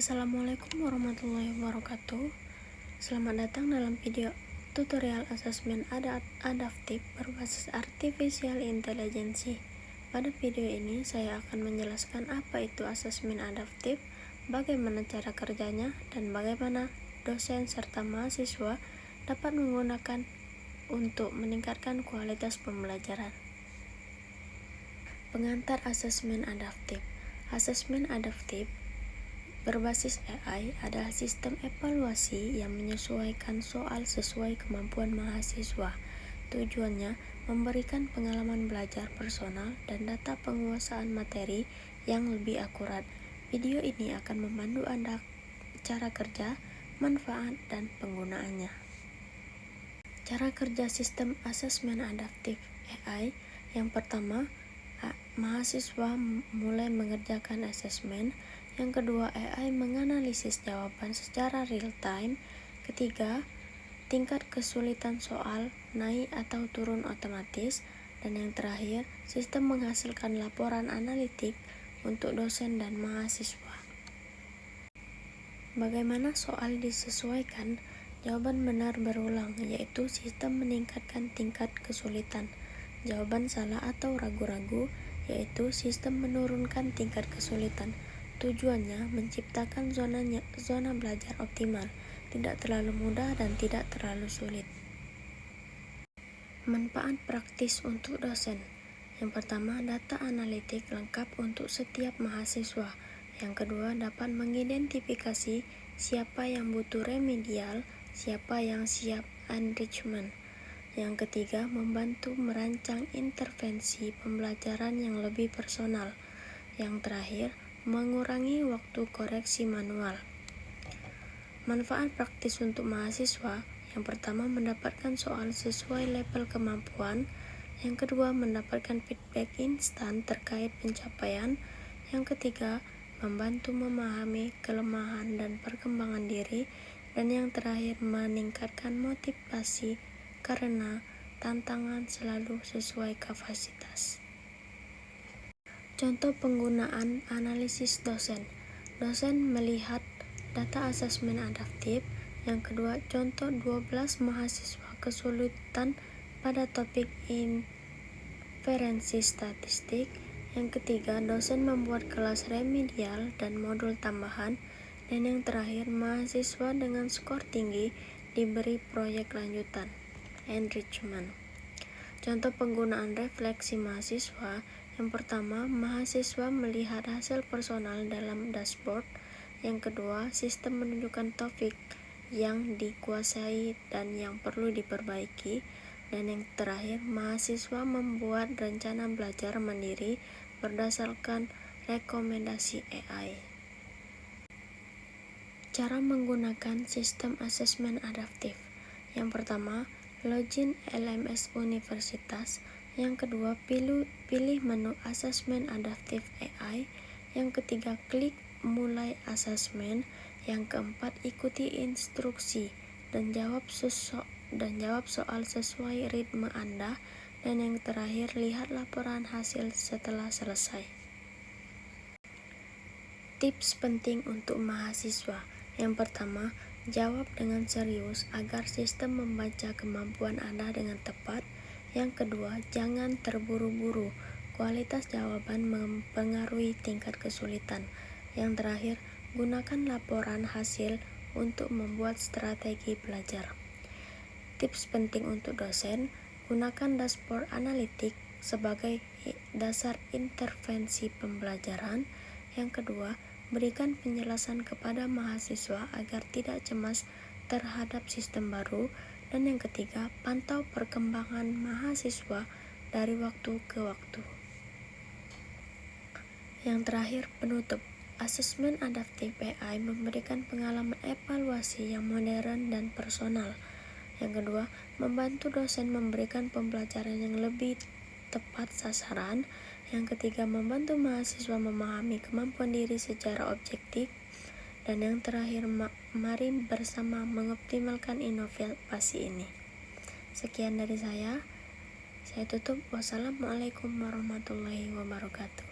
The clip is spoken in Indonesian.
Assalamualaikum warahmatullahi wabarakatuh. Selamat datang dalam video tutorial asesmen adaptif berbasis artificial intelligence. Pada video ini saya akan menjelaskan apa itu asesmen adaptif, bagaimana cara kerjanya, dan bagaimana dosen serta mahasiswa dapat menggunakan untuk meningkatkan kualitas pembelajaran. Pengantar asesmen adaptif. Asesmen adaptif berbasis AI adalah sistem evaluasi yang menyesuaikan soal sesuai kemampuan mahasiswa. Tujuannya memberikan pengalaman belajar personal dan data penguasaan materi yang lebih akurat. Video ini akan memandu Anda cara kerja, manfaat, dan penggunaannya. Cara kerja sistem asesmen adaptif AI. Yang pertama, mahasiswa mulai mengerjakan asesmen. Yang kedua, AI menganalisis jawaban secara real time. Ketiga, tingkat kesulitan soal naik atau turun otomatis. Dan yang terakhir, sistem menghasilkan laporan analitik untuk dosen dan mahasiswa. Bagaimana soal disesuaikan? Jawaban benar berulang, yaitu sistem meningkatkan tingkat kesulitan. Jawaban salah atau ragu-ragu, yaitu sistem menurunkan tingkat kesulitan. Tujuannya menciptakan zona belajar optimal, tidak terlalu mudah dan tidak terlalu sulit. Manfaat praktis untuk dosen. Yang pertama, data analitik lengkap untuk setiap mahasiswa. Yang kedua, dapat mengidentifikasi siapa yang butuh remedial, siapa yang siap enrichment. Yang ketiga, membantu merancang intervensi pembelajaran yang lebih personal. Yang terakhir, mengurangi waktu koreksi manual. Manfaat praktis untuk mahasiswa. Yang pertama, mendapatkan soal sesuai level kemampuan. Yang kedua, mendapatkan feedback instan terkait pencapaian. Yang ketiga, membantu memahami kelemahan dan perkembangan diri. Dan yang terakhir, meningkatkan motivasi karena tantangan selalu sesuai kapasitas. Contoh penggunaan analisis dosen. Dosen melihat data asesmen adaptif. Yang kedua, contoh 12 mahasiswa kesulitan pada topik inferensi statistik. Yang ketiga, dosen membuat kelas remedial dan modul tambahan. Dan yang terakhir, mahasiswa dengan skor tinggi diberi proyek lanjutan, enrichment. Contoh penggunaan refleksi mahasiswa. Yang pertama, mahasiswa melihat hasil personal dalam dashboard. Yang kedua, sistem menunjukkan topik yang dikuasai dan yang perlu diperbaiki. Dan yang terakhir, mahasiswa membuat rencana belajar mandiri berdasarkan rekomendasi AI. Cara menggunakan sistem asesmen adaptif. Yang pertama, login LMS universitas. Yang kedua, pilih menu asesmen adaptif AI. Yang ketiga, klik mulai asesmen. Yang keempat, ikuti instruksi dan jawab soal sesuai ritme Anda. Dan yang terakhir, lihat laporan hasil setelah selesai. Tips penting untuk mahasiswa. Yang pertama, jawab dengan serius agar sistem membaca kemampuan Anda dengan tepat. Yang kedua, jangan terburu-buru. Kualitas jawaban mempengaruhi tingkat kesulitan. Yang terakhir, gunakan laporan hasil untuk membuat strategi belajar. Tips penting untuk dosen, gunakan dashboard analitik sebagai dasar intervensi pembelajaran. Yang kedua, berikan penjelasan kepada mahasiswa agar tidak cemas terhadap sistem baru. Dan yang ketiga, pantau perkembangan mahasiswa dari waktu ke waktu. Yang terakhir, penutup. Asesmen adaptif AI memberikan pengalaman evaluasi yang modern dan personal. Yang kedua, membantu dosen memberikan pembelajaran yang lebih tepat sasaran. Yang ketiga, membantu mahasiswa memahami kemampuan diri secara objektif. Dan yang terakhir, mari bersama mengoptimalkan inovasi ini. Sekian dari saya tutup. Wassalamualaikum warahmatullahi wabarakatuh.